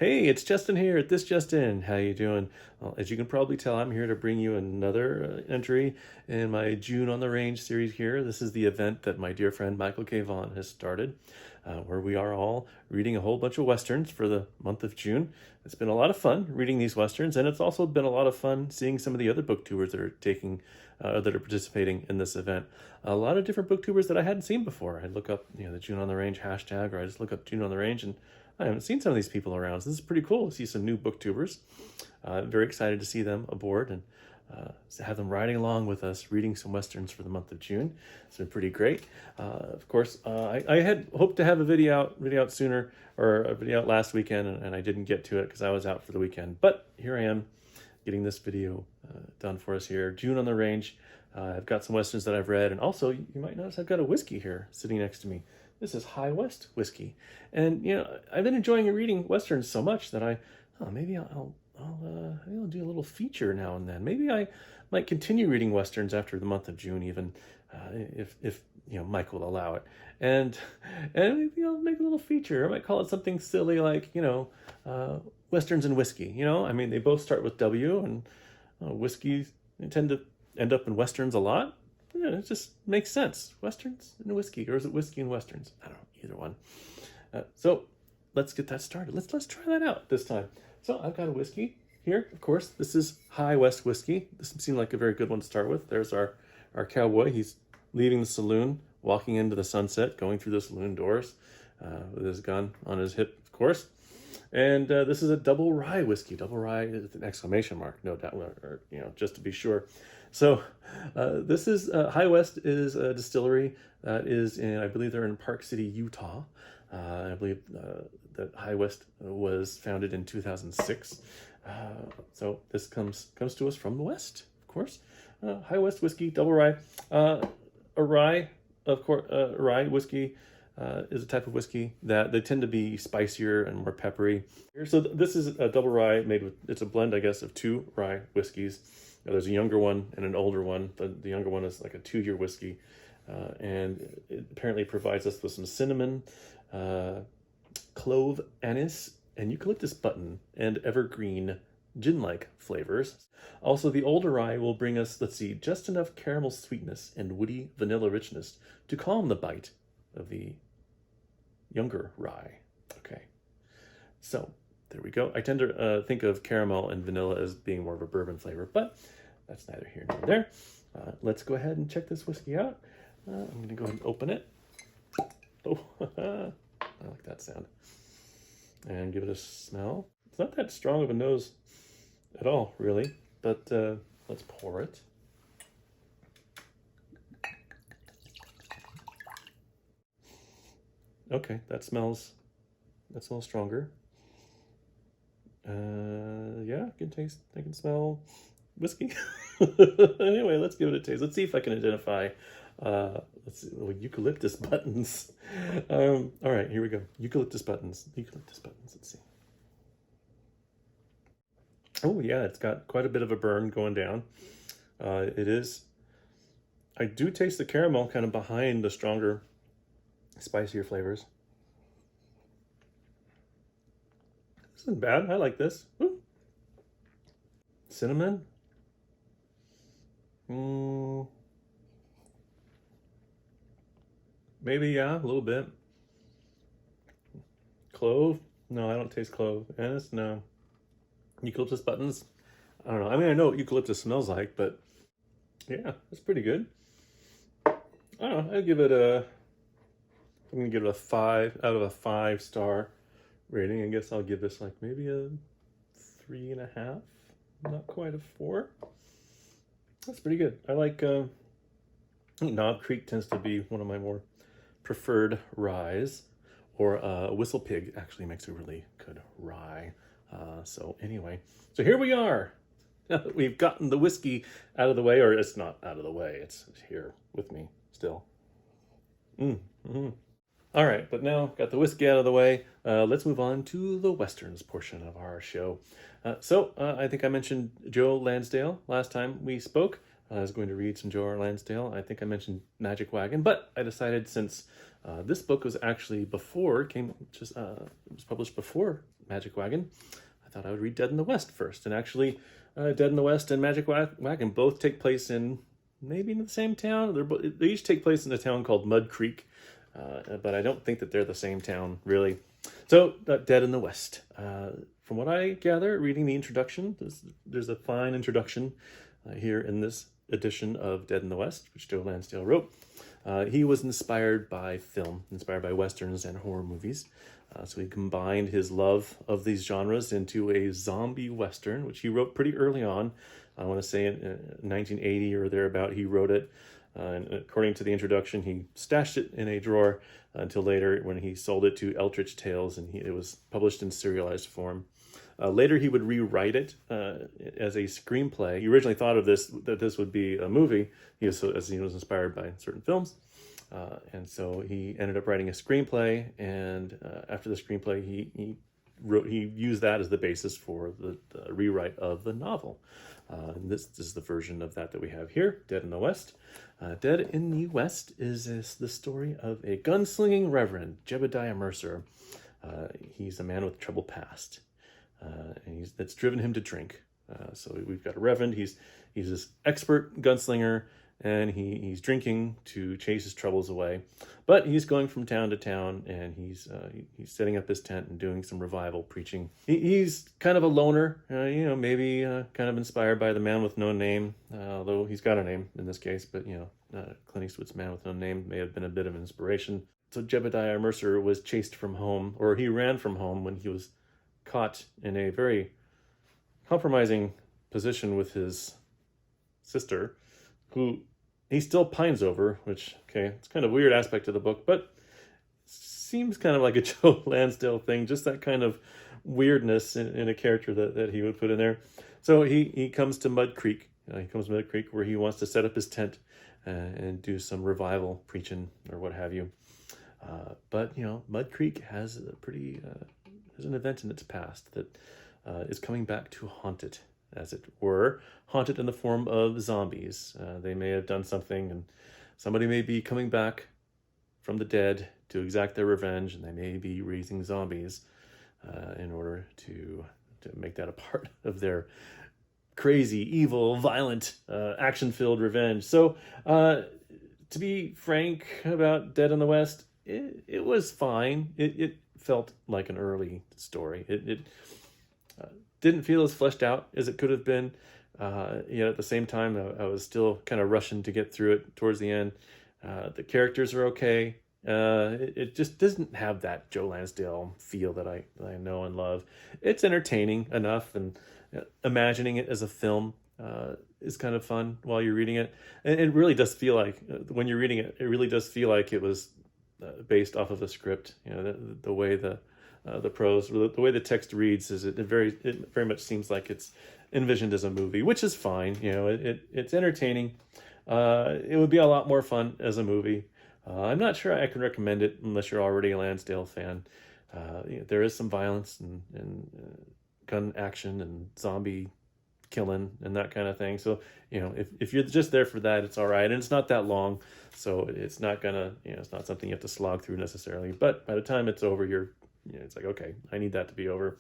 Hey, it's Justin here at This Just In. How you doing? Well, as you can probably tell, I'm here to bring you another entry in my June on the Range series here. This is the event that my dear friend Michael K. Vaughn has started, where we are all reading a whole bunch of Westerns for the month of June. It's been a lot of fun reading these Westerns, and it's also been a lot of fun seeing some of the other booktubers that are participating in this event. A lot of different booktubers that I hadn't seen before. I'd look up, the June on the Range hashtag, or I just look up June on the Range, and I haven't seen some of these people around, so this is pretty cool to see some new booktubers. Very excited to see them aboard and have them riding along with us, reading some Westerns for the month of June. It's been pretty great. Of course, I had hoped to have a video out sooner, or a video out last weekend, and I didn't get to it because I was out for the weekend. But here I am, getting this video done for us here. June on the Range. I've got some Westerns that I've read, and also you might notice I've got a whiskey here sitting next to me. This is High West whiskey, and I've been enjoying reading Westerns so much that maybe I'll do a little feature now and then. Maybe I might continue reading Westerns after the month of June, even if Mike will allow it, and maybe I'll make a little feature. I might call it something silly like Westerns and whiskey. I mean, they both start with W, and whiskeys tend to end up in Westerns a lot. Yeah, it just makes sense. Westerns and whiskey, or is it whiskey and Westerns? I don't know, either one. So let's get that started. Let's try that out this time. So I've got a whiskey here. Of course, this is High West whiskey. This seemed like a very good one to start with. There's our cowboy. He's leaving the saloon, walking into the sunset, going through the saloon doors with his gun on his hip, of course. And this is a double rye whiskey. Double rye is an exclamation mark, no doubt, or just to be sure. So this is High West is a distillery that is in, I believe they're in Park City, Utah. I believe that High West was founded in 2006. So this comes to us from the West, of course. High West whiskey, double rye. A rye, of course, rye whiskey is a type of whiskey that they tend to be spicier and more peppery. So this is a double rye made with, it's a blend, I guess, of two rye whiskeys. There's a younger one and an older one. The younger one is like a 2-year whiskey, and it apparently provides us with some cinnamon, clove, anise, and eucalyptus button, and evergreen gin-like flavors. Also, the older rye will bring us, let's see, just enough caramel sweetness and woody vanilla richness to calm the bite of the younger rye. Okay, so there we go. I tend to think of caramel and vanilla as being more of a bourbon flavor, but that's neither here nor there. Let's go ahead and check this whiskey out. I'm going to go ahead and open it. Oh, I like that sound. And give it a smell. It's not that strong of a nose at all, really, but let's pour it. Okay, that smells stronger. Yeah, I can smell whiskey. Anyway, let's give it a taste. Let's see if I can identify, let's see, eucalyptus buttons. All right, here we go. Eucalyptus buttons, let's see. Oh yeah, it's got quite a bit of a burn going down. I do taste the caramel kind of behind the stronger, spicier flavors. This isn't bad. I like this. Ooh. Cinnamon. Maybe, yeah, a little bit. Clove. No, I don't taste clove. Anise. No. Eucalyptus buttons. I don't know. I mean, I know what eucalyptus smells like, but yeah, it's pretty good. I don't know. I'm gonna give it a 5 out of a 5-star rating. I guess I'll give this like maybe a 3.5, not quite a 4. That's pretty good. I like Knob Creek tends to be one of my more preferred ryes, or Whistle Pig actually makes a really good rye. So anyway, so here we are. We've gotten the whiskey out of the way, or it's not out of the way. It's here with me still. All right, but now got the whiskey out of the way, let's move on to the Westerns portion of our show. I think I mentioned Joe Lansdale last time we spoke. I was going to read some Joe Lansdale. I think I mentioned Magic Wagon, but I decided since this book was actually before, it was published before Magic Wagon, I thought I would read Dead in the West first. And actually, Dead in the West and Magic Wagon both take place in maybe in the same town. They each take place in a town called Mud Creek, but I don't think that they're the same town, really. So, Dead in the West. From what I gather, reading the introduction, there's a fine introduction here in this edition of Dead in the West, which Joe Lansdale wrote. He was inspired by film, inspired by westerns and horror movies. So he combined his love of these genres into a zombie western, which he wrote pretty early on. I want to say in 1980 or thereabout, he wrote it. And according to the introduction, he stashed it in a drawer until later when he sold it to Eldritch Tales, and it was published in serialized form. Later, he would rewrite it as a screenplay. He originally thought of that this would be a movie. As he was inspired by certain films. And so he ended up writing a screenplay, and after the screenplay, he used that as the basis for the rewrite of the novel. And this is the version of that we have here, Dead in the West. Dead in the West is the story of a gunslinging reverend, Jebediah Mercer. He's a man with a troubled past, and that's driven him to drink. So we've got a reverend. He's this expert gunslinger, and he's drinking to chase his troubles away. But he's going from town to town, and he's setting up his tent and doing some revival preaching. He's kind of a loner, maybe kind of inspired by the Man with No Name, although he's got a name in this case. But Clint Eastwood's Man with No Name may have been a bit of an inspiration. So Jebediah Mercer was chased from home, or he ran from home when he was caught in a very compromising position with his sister, who he still pines over, which, it's kind of a weird aspect of the book, but seems kind of like a Joe Lansdale thing, just that kind of weirdness in a character that he would put in there. So he comes to Mud Creek. He comes to Mud Creek where he wants to set up his tent and do some revival preaching or what have you. But Mud Creek has an event in its past that is coming back to haunt it, as it were, haunted in the form of zombies. They may have done something, and somebody may be coming back from the dead to exact their revenge, and they may be raising zombies in order to make that a part of their crazy, evil, violent, action-filled revenge. So, to be frank about Dead in the West, it was fine. It felt like an early story. It didn't feel as fleshed out as it could have been. Yet at the same time, I was still kind of rushing to get through it towards the end. The characters are okay. It just doesn't have that Joe Lansdale feel that I know and love. It's entertaining enough, and imagining it as a film is kind of fun while you're reading it. And it really does feel like, when you're reading it, it really does feel like it was based off of a script. The way the prose, the way the text reads, it very much seems like it's envisioned as a movie, which is fine. It's entertaining. It would be a lot more fun as a movie. I'm not sure I can recommend it unless you're already a Lansdale fan. There is some violence and gun action and zombie killing and that kind of thing. So, if you're just there for that, it's all right. And it's not that long, so it's not gonna, it's not something you have to slog through necessarily. But by the time it's over, it's like, okay, I need that to be over.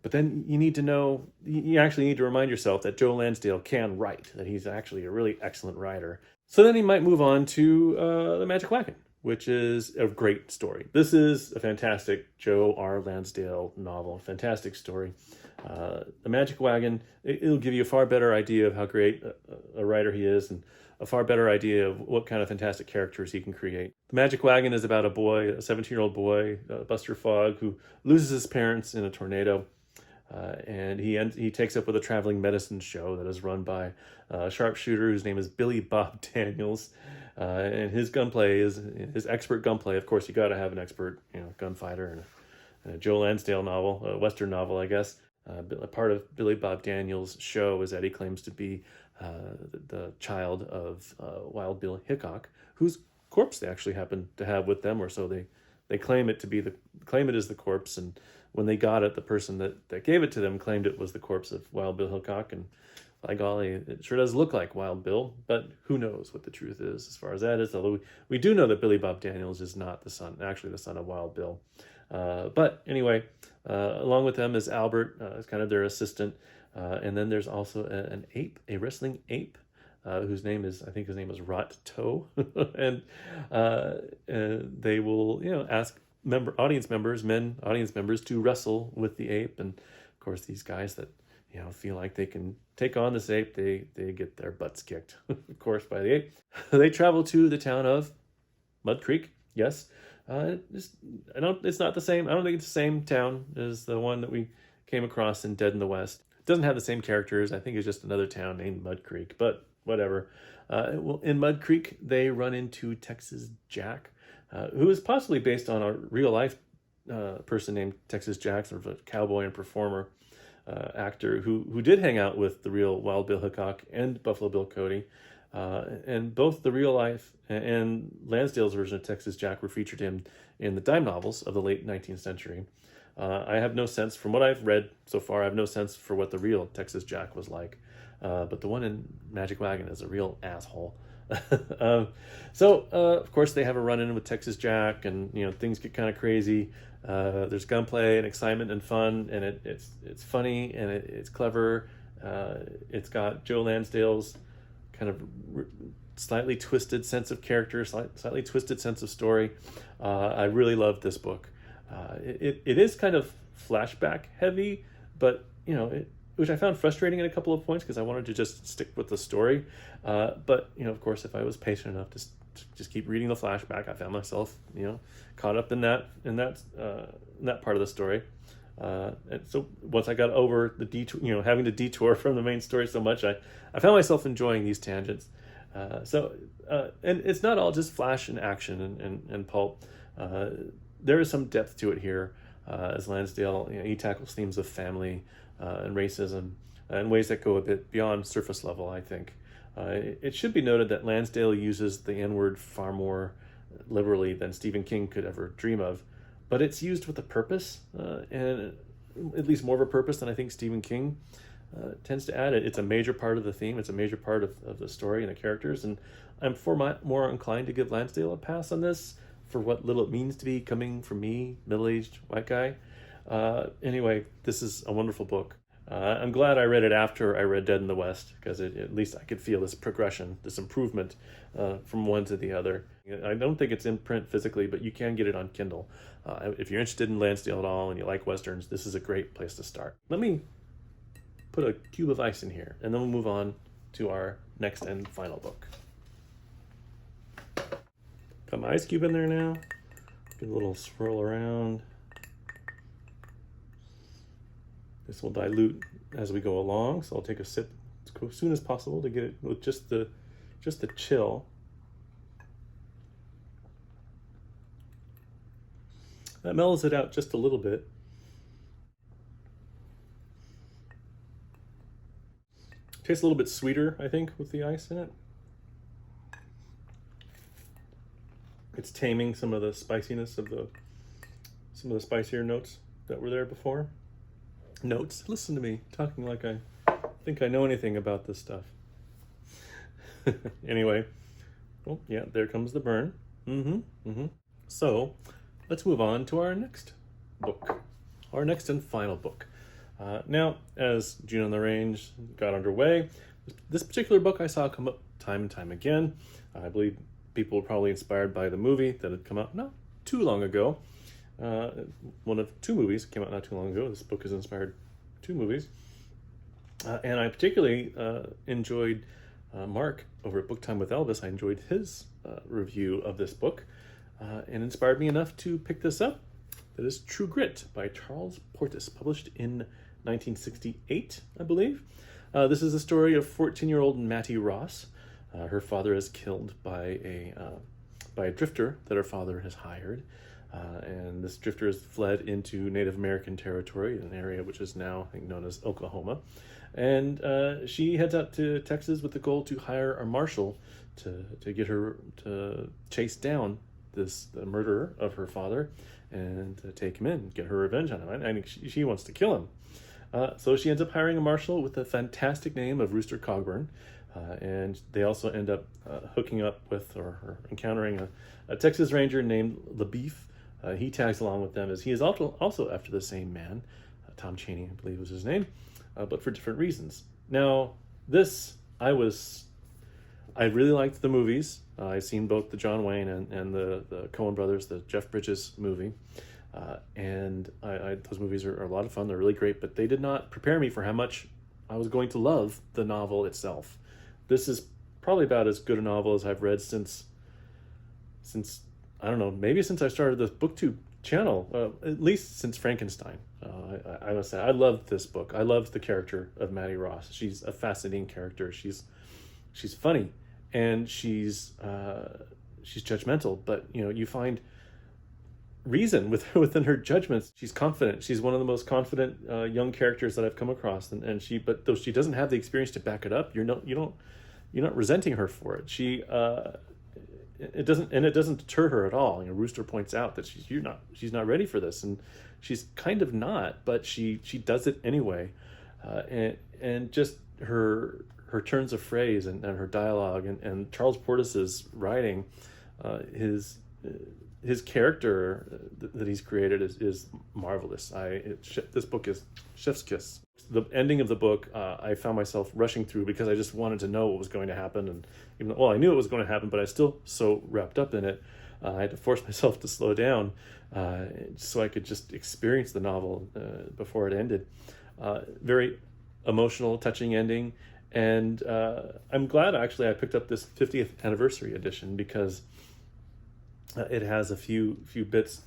But then you need to know, you actually need to remind yourself that Joe Lansdale can write, that he's actually a really excellent writer. So then he might move on to The Magic Wagon, which is a great story. This is a fantastic Joe R. Lansdale novel, fantastic story. The Magic Wagon, it'll give you a far better idea of how great a writer he is, and a far better idea of what kind of fantastic characters he can create. The Magic Wagon is about a 17-year-old boy, Buster Fogg, who loses his parents in a tornado. And he takes up with a traveling medicine show that is run by a sharpshooter whose name is Billy Bob Daniels. And his gunplay is his expert gunplay. Of course, you got to have an expert, gunfighter in a Joe Lansdale novel, a Western novel, I guess. A part of Billy Bob Daniels' show is that he claims to be the child of Wild Bill Hickok, whose corpse they actually happen to have with them, or so they claim it to be claim it is the corpse. And when they got it, the person that gave it to them claimed it was the corpse of Wild Bill Hickok, and by golly, it sure does look like Wild Bill, but who knows what the truth is as far as that is, although we do know that Billy Bob Daniels is not the son of Wild Bill. But anyway, Along with them is Albert, is kind of their assistant. And then there's also an ape, a wrestling ape, whose name is, I think his name is Rot Toe. And they will, ask audience members to wrestle with the ape. And of course, these guys that, feel like they can take on this ape, they get their butts kicked, of course, by the ape. They travel to the town of Mud Creek, yes. It's not the same. I don't think it's the same town as the one that we came across in Dead in the West. It doesn't have the same characters. I think it's just another town named Mud Creek, but whatever. Well, in Mud Creek, they run into Texas Jack, who is possibly based on a real life person named Texas Jack, sort of a cowboy and performer actor who did hang out with the real Wild Bill Hickok and Buffalo Bill Cody. And both the real life and Lansdale's version of Texas Jack were featured in the dime novels of the late 19th century. I have no sense, from what I've read so far, I have no sense for what the real Texas Jack was like. But the one in Magic Wagon is a real asshole. So of course, they have a run-in with Texas Jack, and things get kind of crazy. There's gunplay and excitement and fun, and it's funny and it's clever. It's got Joe Lansdale's kind of slightly twisted sense of character, slightly twisted sense of story. I really loved this book. It is kind of flashback heavy, but which I found frustrating at a couple of points because I wanted to just stick with the story. But of course, if I was patient enough to just keep reading the flashback, I found myself caught up in that part of the story. And so once I got over the detour, having to detour from the main story so much, I found myself enjoying these tangents. And it's not all just flash and action and pulp. There is some depth to it here, as Lansdale, he tackles themes of family and racism in ways that go a bit beyond surface level, I think. It should be noted that Lansdale uses the N-word far more liberally than Stephen King could ever dream of, but it's used with a purpose, and at least more of a purpose than I think Stephen King tends to add. It's a major part of the theme. It's a major part of the story and the characters, and I'm more inclined to give Lansdale a pass on this for what little it means to be coming from me, middle-aged white guy. Anyway, this is a wonderful book. I'm glad I read it after I read Dead in the West, because at least I could feel this progression, this improvement from one to the other. I don't think it's in print physically, but you can get it on Kindle. If you're interested in Lansdale at all and you like Westerns, this is a great place to start. Let me put a cube of ice in here, and then we'll move on to our next and final book. Got my ice cube in there now. Give a little swirl around. This will dilute as we go along, so I'll take a sip as soon as possible to get it with just the chill. That mellows it out just a little bit. Tastes a little bit sweeter, I think, with the ice in it. It's taming some of the spiciness of some of the spicier notes that were there before. Notes. Listen to me talking like I think I know anything about this stuff. Anyway, well, yeah, there comes the burn. So let's move on to our next book, our next and final book. Now, as June on the Range got underway, this particular book I saw come up time and time again. I believe people were probably inspired by the movie that had come out not too long ago. One of two movies came out not too long ago. This book has inspired two movies. And I particularly enjoyed Mark over at Book Time with Elvis. I enjoyed his review of this book and inspired me enough to pick this up. That is True Grit by Charles Portis, published in 1968, I believe. This is the story of 14-year-old Mattie Ross. Her father is killed by a drifter that her father has hired. And this drifter has fled into Native American territory, an area which is now, I think, known as Oklahoma. And she heads out to Texas with the goal to hire a marshal to get her to chase down the murderer of her father and to take him in, get her revenge on him. I think she wants to kill him. So she ends up hiring a marshal with the fantastic name of Rooster Cogburn. And they also end up hooking up with or encountering a Texas Ranger named LaBeef, He tags along with them, as he is also after the same man, Tom Chaney, I believe was his name, but for different reasons. Now, this, I really liked the movies. I've seen both the John Wayne and the Coen brothers, the Jeff Bridges movie. And those movies are a lot of fun. They're really great, but they did not prepare me for how much I was going to love the novel itself. This is probably about as good a novel as I've read since I don't know, maybe since I started the BookTube channel, at least since Frankenstein. I must say, I loved this book. I loved the character of Maddie Ross. She's a fascinating character. She's funny, and she's judgmental, but you find reason within her judgments. She's confident. She's one of the most confident young characters that I've come across, but though she doesn't have the experience to back it up, you're not resenting her for it. It doesn't deter her at all. Rooster points out that she's not ready for this, and she's kind of not, but she does it anyway, and just her turns of phrase and her dialogue and Charles Portis's writing, his character that he's created is marvelous. This book is chef's kiss. The ending of the book, I found myself rushing through because I just wanted to know what was going to happen, and I knew it was going to happen, but I was still so wrapped up in it. I had to force myself to slow down so I could just experience the novel before it ended. Very emotional, touching ending, and I'm glad actually I picked up this 50th anniversary edition, because it has a few bits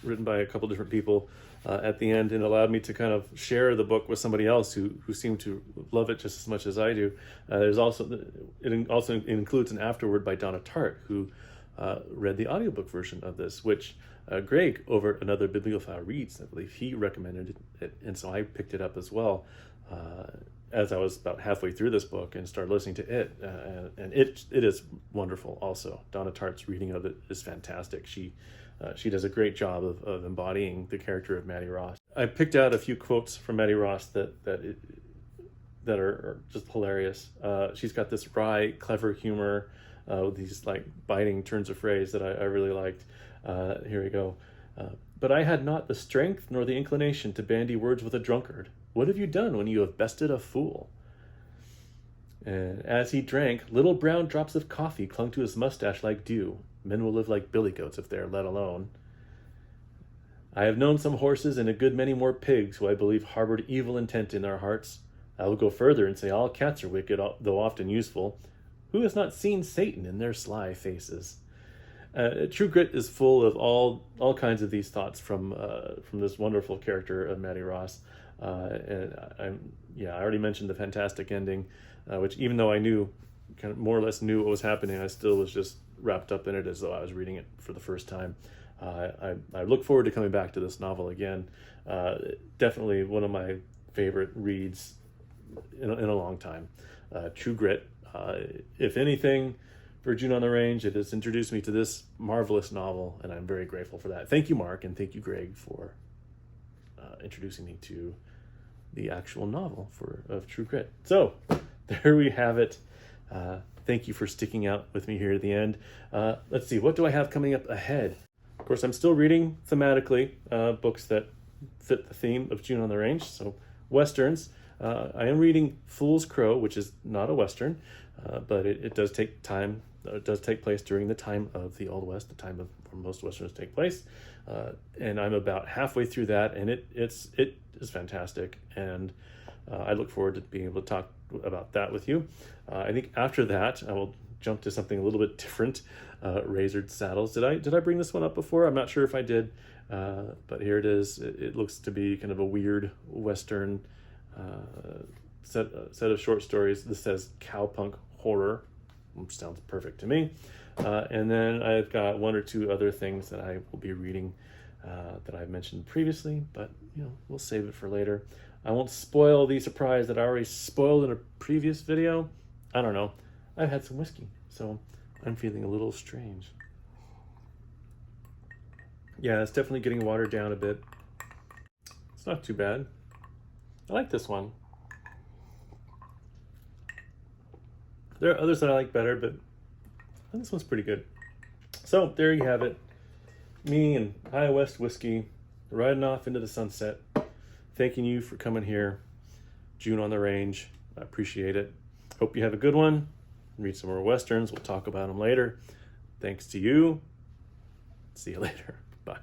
written by a couple different people at the end, and allowed me to kind of share the book with somebody else who seemed to love it just as much as I do. It also includes an afterword by Donna Tartt, who read the audiobook version of this, which Greg over at Another Bibliophile Reads, I believe he recommended it, and so I picked it up as well as I was about halfway through this book and started listening to it, and it is wonderful also. Donna Tartt's reading of it is fantastic. She does a great job of embodying the character of Maddie Ross. I picked out a few quotes from Maddie Ross that are just hilarious. She's got this wry, clever humor with these like biting turns of phrase that I really liked. Here we go. But I had not the strength nor the inclination to bandy words with a drunkard. What have you done when you have bested a fool? And as he drank, little brown drops of coffee clung to his mustache like dew. Men will live like billy goats if they are let alone. I have known some horses and a good many more pigs who I believe harbored evil intent in their hearts. I will go further and say all cats are wicked, though often useful. Who has not seen Satan in their sly faces? True Grit is full of all kinds of these thoughts from this wonderful character of Maddie Ross. And I already mentioned the fantastic ending, which even though I kind of more or less knew what was happening, I still was just wrapped up in it as though I was reading it for the first time. I look forward to coming back to this novel again. Definitely one of my favorite reads in a long time. True Grit. If anything, for June on the Range, it has introduced me to this marvelous novel, and I'm very grateful for that. Thank you, Mark, and thank you, Greg, for introducing me to the actual novel of True Grit. So there we have it. Thank you for sticking out with me here at the end. Let's see, what do I have coming up ahead? Of course, I'm still reading thematically books that fit the theme of June on the Range, so Westerns. I am reading Fool's Crow, which is not a Western, but it does take time. It does take place during the time of the Old West, the time where most Westerns take place. And I'm about halfway through that, and it is fantastic. And I look forward to being able to talk about that with you. I think after that, I will jump to something a little bit different. Razored Saddles. Did I bring this one up before? I'm not sure if I did, but here it is. It looks to be kind of a weird Western set of short stories. This says cowpunk horror, which sounds perfect to me. And then I've got one or two other things that I will be reading that I've mentioned previously, but we'll save it for later. I won't spoil the surprise that I already spoiled in a previous video. I don't know. I've had some whiskey, so I'm feeling a little strange. Yeah, it's definitely getting watered down a bit. It's not too bad. I like this one. There are others that I like better, but this one's pretty good. So there you have it. me and High West Whiskey riding off into the sunset. Thanking you for coming here. June on the range. I appreciate it. Hope you have a good one. Read some more Westerns. We'll talk about them later. Thanks to you. See you later. Bye.